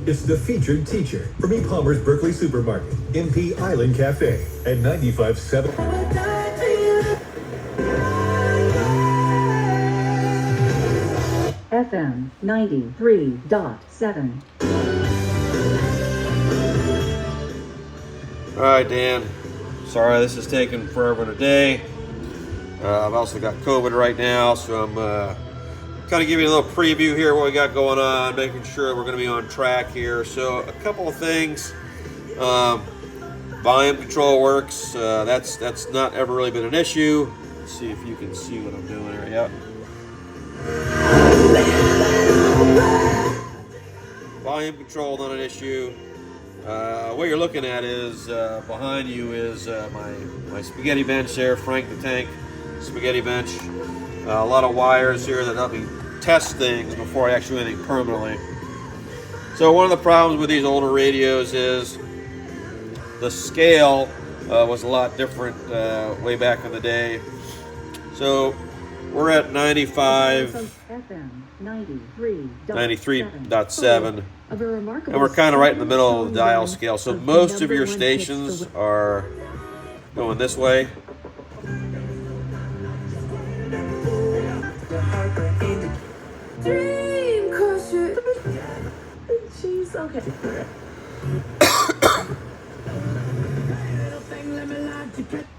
It's the featured teacher from E. Palmer's Berkeley Supermarket, MP Island Cafe at 95.7. FM 93.7. All right, Dan. Sorry this is taking forever today. I've also got COVID right now, so I'm kind of giving you a little preview here what we got going on, making sure we're going to be on track here. So a couple of things. Volume control works. That's not ever really been an issue. Let's see if you can see what I'm doing here. Yep. Volume control, not an issue. What you're looking at is behind you is my spaghetti bench there, Frank the Tank spaghetti bench. A lot of wires here that help me test things before I actually do anything permanently. So one of the problems with these older radios is the scale was a lot different way back in the day. So we're at 93.7, and we're kind of right in the middle of the dial scale. So most of your stations are going this way. She's okay.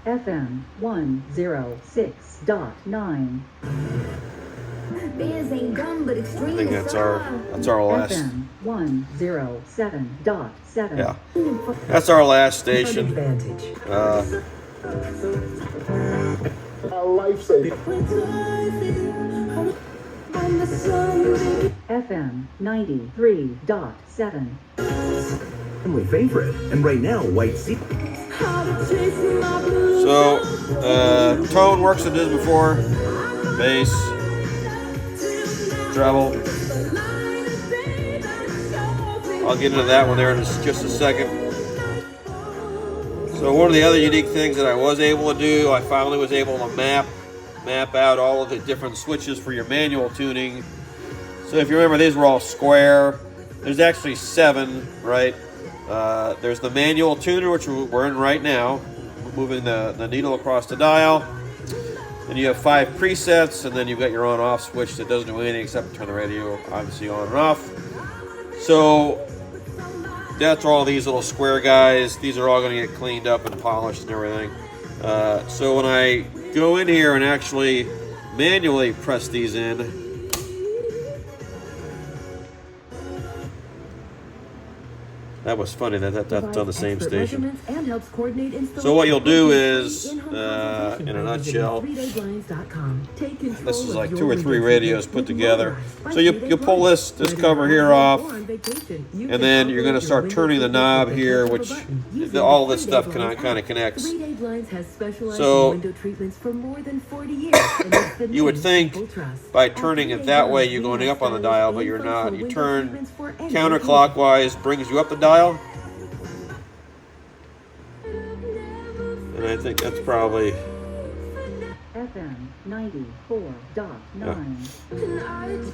FM 106.9. I think that's our last. FM 107.7. Yeah, that's our last station. FM 93.7. Family favorite, and right now, White Sea. So, tone works as it did before. Bass, treble. I'll get into that one there in just a second. So one of the other unique things that I was able to do, I finally was able to map out all of the different switches for your manual tuning. So if you remember, these were all square. There's actually 7, right? There's the manual tuner, which we're in right now, moving the needle across the dial. Then you have 5 presets, and then you've got your on-off switch that doesn't do anything except turn the radio obviously on and off. So that's all these little square guys. These are all going to get cleaned up and polished and everything. So when I go in here and actually manually press these in, that was funny that's on the same station. So what you'll do is, in a nutshell, this is like 2 or 3 radios put together. So you pull this cover here off, and then you're going to start turning the knob here, which all this stuff kind of connects. So you would think by turning it that way you're going up on the dial, but you're not. You turn counterclockwise, brings you up the dial. And I think that's probably FM 94.9.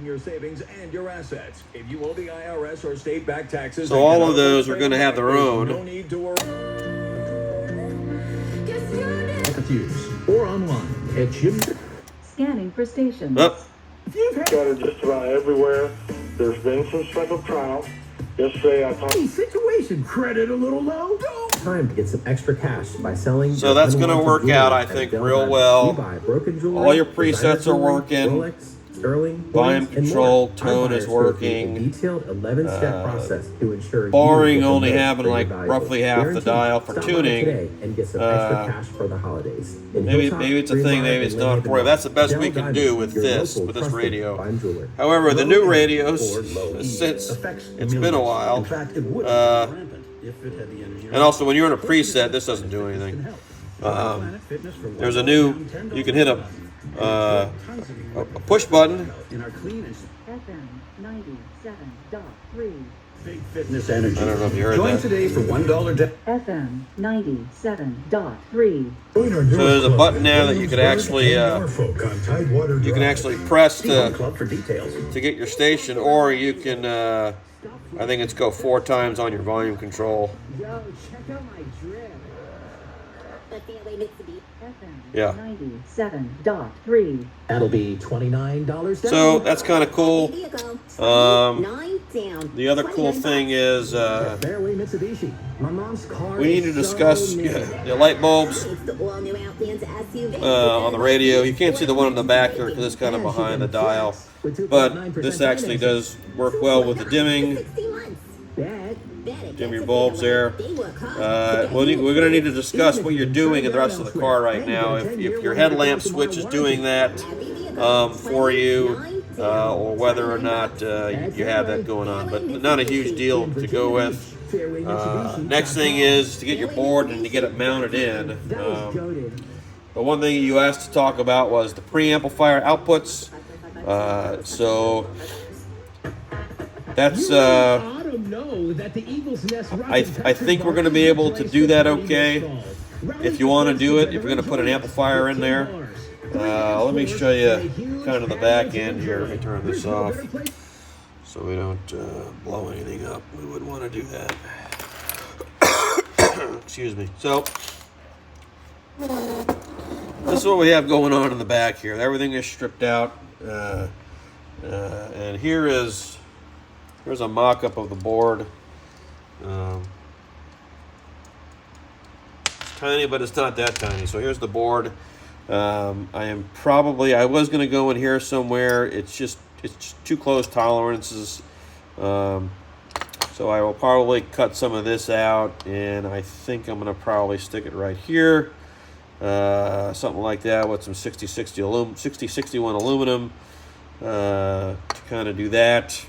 Your savings and your assets. If you owe the IRS or state-backed taxes, so all of those are going to have their own. No need to worry. Or online at Jim. Scanning for stations. Oh. You've got it just about everywhere. There's been some special trial. Yesterday I talked. Situation credit a little low. Time to get some extra cash by selling. So that's going to work out, I think, real well. All your presets are working. Volume control, tone is working. Detailed 11-step process to ensure Barring only having like roughly half the dial for tuning. And get some extra cash for the holidays. Maybe it's a thing. Maybe it's not for you. That's the best we can do with this radio. However, the new radios, since it's been a while, and also when you're in a preset, this doesn't do anything. There's a new. You can hit a push button. FM 97.3. Big Fitness Energy. I don't know if you heard Join that. today for $1. FM 97.3. So there's a button now that you can actually press to get your station, or you can I think it's go 4 times on your volume control. Yo, check out my drip. Yeah. 97.3. That'll be $29. So that's kind of cool. The other cool thing is Fairway Mitsubishi. My mom's car. we need to discuss the light bulbs on the radio. You can't see the one in the back here because it's kind of behind the dial. But this actually does work well with the dimming. Dim your bulbs there. We're going to need to discuss what you're doing in the rest of the car right now. If your headlamp switch is doing that for you, or whether or not you have that going on. But not a huge deal to go with. Next thing is to get your board and to get it mounted in. But one thing you asked to talk about was the preamplifier outputs. So that's I think we're going to be able to do that okay. If you want to do it, if you're going to put an amplifier in there, let me show you kind of the back end here. Let me turn this off so we don't blow anything up. We would want to do that. Excuse me. So this is what we have going on in the back here. Everything is stripped out, and here's a mock-up of the board. It's tiny, but it's not that tiny. So here's the board. I was going to go in here somewhere. It's just too close tolerances. So I will probably cut some of this out, and I think I'm going to probably stick it right here. Something like that with some 6061 aluminum to kind of do that.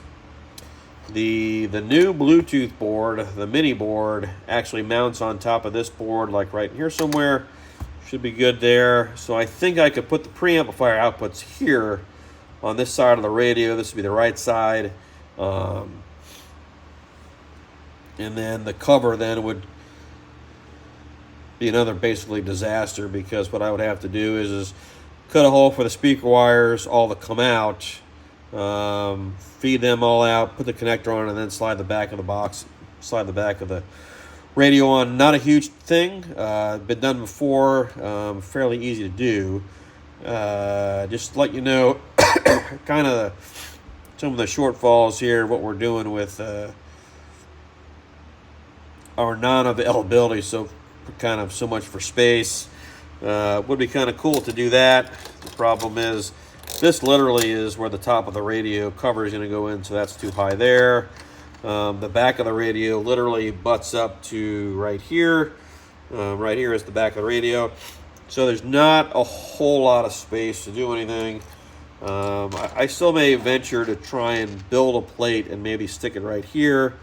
The new Bluetooth board, the mini board, actually mounts on top of this board, like right here somewhere. Should be good there. So I think I could put the preamplifier outputs here on this side of the radio. This would be the right side. And then the cover then would be another basically disaster, because what I would have to do is cut a hole for the speaker wires, all that come out, feed them all out, put the connector on, and then slide the back of the box, slide the back of the radio on. Not a huge thing. Been done before. Fairly easy to do. Just to let you know kind of some of the shortfalls here, what we're doing with our non-availability, so much for space. Would be kind of cool to do that. The problem is this literally is where the top of the radio cover is going to go in, so that's too high there. The back of the radio literally butts up to right here. Right here is the back of the radio. So there's not a whole lot of space to do anything. I still may venture to try and build a plate and maybe stick it right here.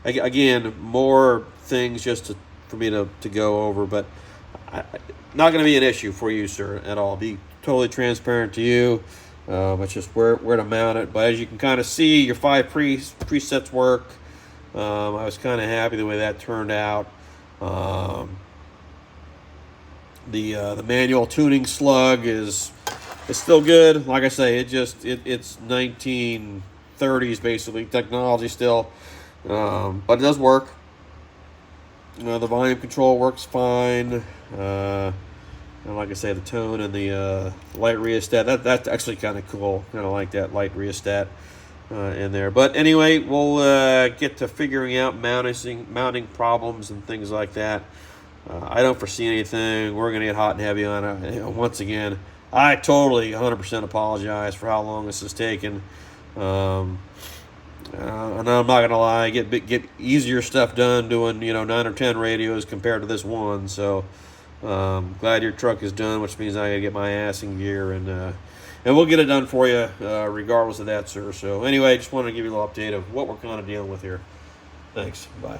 Again, more things just for me to go over, but not going to be an issue for you, sir, at all. Be totally transparent to you. It's just where to mount it. But as you can kind of see, your 5 presets work. I was kind of happy the way that turned out. The manual tuning slug is still good. Like I say, it's 1930s basically technology still, but it does work. The volume control works fine. And like I say, the tone and the light rheostat, that's actually kind of cool. Kind of like that light rheostat in there. But anyway, we'll get to figuring out mounting problems and things like that. I don't foresee anything. We're going to get hot and heavy on it. Once again, I totally 100% apologize for how long this has taken. And I'm not going to lie, get easier stuff done doing 9 or 10 radios compared to this one. So glad your truck is done, which means I got to get my ass in gear, and we'll get it done for you regardless of that, sir. So anyway, just wanted to give you a little update of what we're kind of dealing with here. Thanks. Bye.